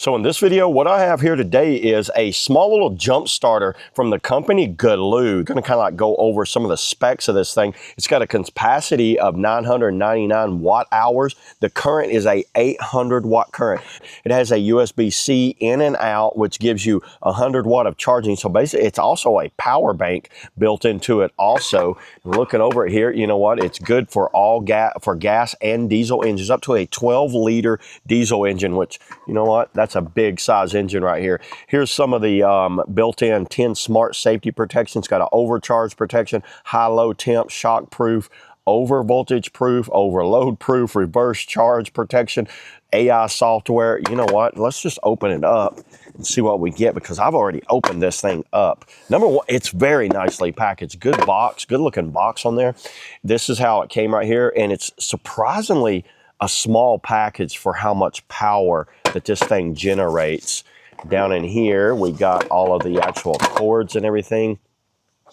So in this video, what I have here today is a small little jump starter from the company GOOLOO. Going to kind of like go over some of the specs of this thing. It's got a capacity of 999 watt hours. The current is a 800 watt current. It has a USB-C in and out, which gives you 100 watt of charging. So basically, it's also a power bank built into it also. Looking over it here, you know what? It's good for all gas and diesel engines, up to a 12-liter diesel engine, which, you know what? That's a big size engine right here. Here's some of the built-in 10 smart safety protections. Got an overcharge protection, high-low temp, shock proof, over voltage proof, overload proof, reverse charge protection, AI software. You know what? Let's just open it up and see what we get, because I've already opened this thing up. Number one, it's very nicely packaged. Good box, good looking box on there. This is how it came right here, and it's surprisingly a small package for how much power that this thing generates. Down in here, we got all of the actual cords and everything.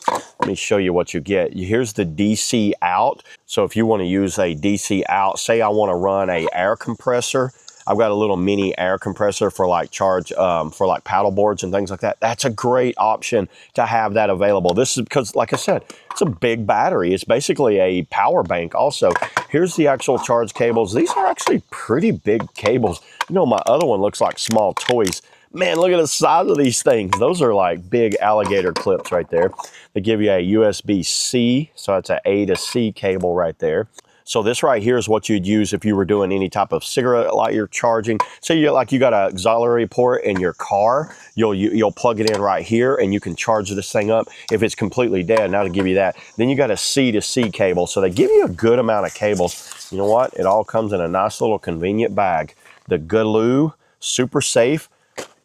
Let me show you what you get. Here's the DC out. So if you want to use a DC out, say I want to run a air compressor, I've got a little mini air compressor for like for like paddle boards and things like that. That's a great option to have that available. This is because, like I said, it's a big battery. It's basically a power bank also. Here's the actual charge cables. These are actually pretty big cables. You know, my other one looks like small toys. Man, look at the size of these things. Those are like big alligator clips right there. They give you a USB-C, so it's an A to C cable right there. So this right here is what you'd use if you were doing any type of cigarette light you're charging. Say you got an auxiliary port in your car, you'll plug it in right here and you can charge this thing up. If it's completely dead, now to give you that. Then you got a C to C cable. So they give you a good amount of cables. You know what? It all comes in a nice little convenient bag. The GOOLOO Supersafe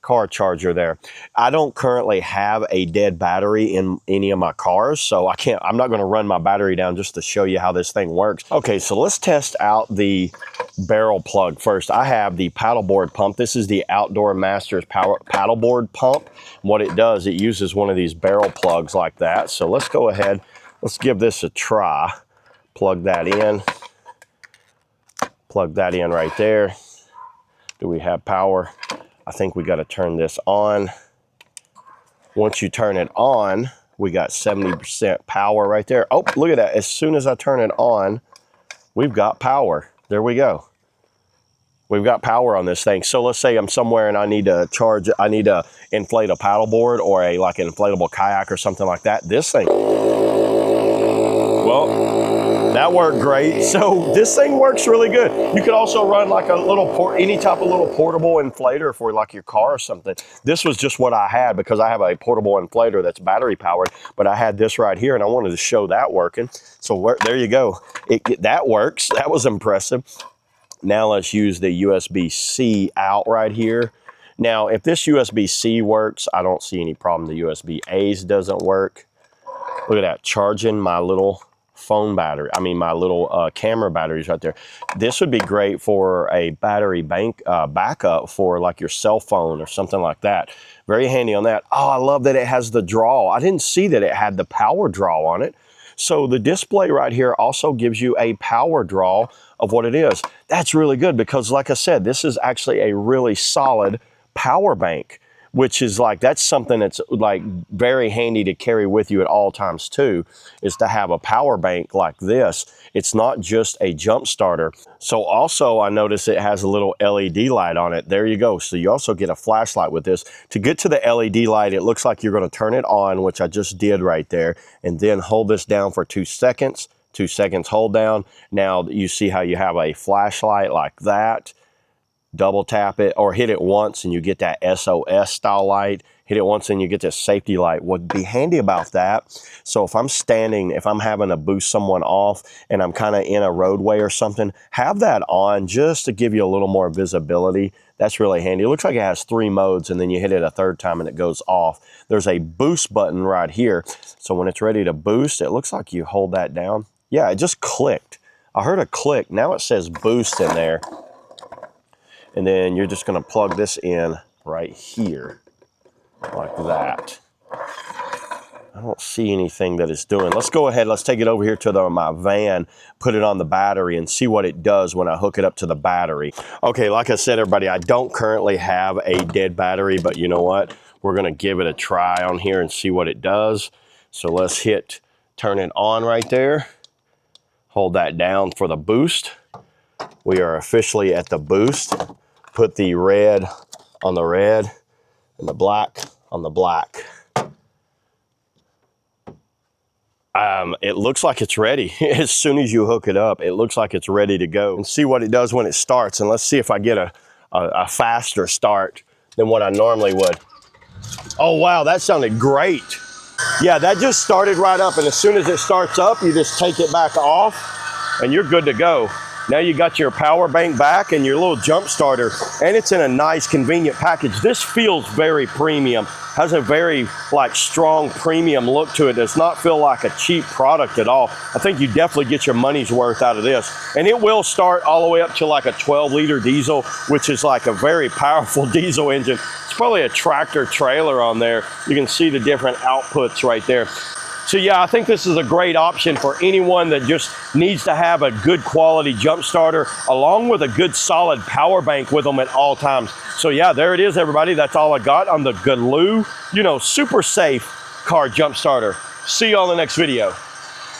car charger there. I don't currently have a dead battery in any of my cars, so I'm not going to run my battery down just to show you how this thing works. Okay, so let's test out the barrel plug first. I have the paddleboard pump. This is the Outdoor Masters paddleboard pump. What it does, it uses one of these barrel plugs like that. So let's go ahead, let's give this a try. Plug that in. Plug that in right there. Do we have power? I think we got to turn this on. Once you turn it on, we got 70% power right there. Oh, look at that. As soon as I turn it on, we've got power. There we go. We've got power on this thing. So let's say I'm somewhere and I need to charge, I need to inflate a paddleboard or like an inflatable kayak or something like that. This thing, well, that worked great. So this thing works really good. You could also run like a little any type of little portable inflator for like your car or something. This was just what I had because I have a portable inflator that's battery powered, but I had this right here and I wanted to show that working. So there you go. That works. That was impressive. Now let's use the USB-C out right here. Now, if this USB-C works, I don't see any problem. The USB-A's doesn't work. Look at that, charging my little phone battery. I mean, my little camera batteries right there. This would be great for a battery bank backup for like your cell phone or something like that. Very handy on that. Oh, I love that it has the draw. I didn't see that it had the power draw on it. So the display right here also gives you a power draw of what it is. That's really good because, like I said, this is actually a really solid power bank, which is like, that's something that's like very handy to carry with you at all times too, is to have a power bank like this. It's not just a jump starter. So also I notice it has a little LED light on it. There you go. So you also get a flashlight with this. To get to the LED light, it looks like you're going to turn it on, which I just did right there, and then hold this down for 2 seconds. 2 seconds hold down. Now you see how you have a flashlight like that. Double tap it or hit it once and you get that SOS style light. Hit it once and you get this safety light. What'd be handy about that, so if I'm standing, if I'm having to boost someone off and I'm kind of in a roadway or something, have that on just to give you a little more visibility. That's really handy. It looks like it has 3 modes and then you hit it a 3rd time and it goes off. There's a boost button right here. So when it's ready to boost, it looks like you hold that down. Yeah, it just clicked. I heard a click. Now it says boost in there. And then you're just going to plug this in right here, like that. I don't see anything that it's doing. Let's go ahead, let's take it over here to my van, put it on the battery and see what it does when I hook it up to the battery. Okay, like I said, everybody, I don't currently have a dead battery, but you know what? We're gonna give it a try on here and see what it does. So let's hit, turn it on right there. Hold that down for the boost. We are officially at the boost. Put the red on the red and the black on the black. It looks like it's ready. As soon as you hook it up, it looks like it's ready to go. And see what it does when it starts. And let's see if I get a faster start than what I normally would. Oh, wow, that sounded great. Yeah, that just started right up. And as soon as it starts up, you just take it back off and you're good to go. Now you got your power bank back and your little jump starter, and it's in a nice, convenient package. This feels very premium, has a very strong premium look to it. Does not feel like a cheap product at all. I think you definitely get your money's worth out of this. And it will start all the way up to like a 12-liter diesel, which is like a very powerful diesel engine. It's probably a tractor trailer on there. You can see the different outputs right there. So yeah, I think this is a great option for anyone that just needs to have a good quality jump starter along with a good solid power bank with them at all times. So yeah, there it is, everybody. That's all I got on the GOOLOO, Supersafe car jump starter. See you on the next video.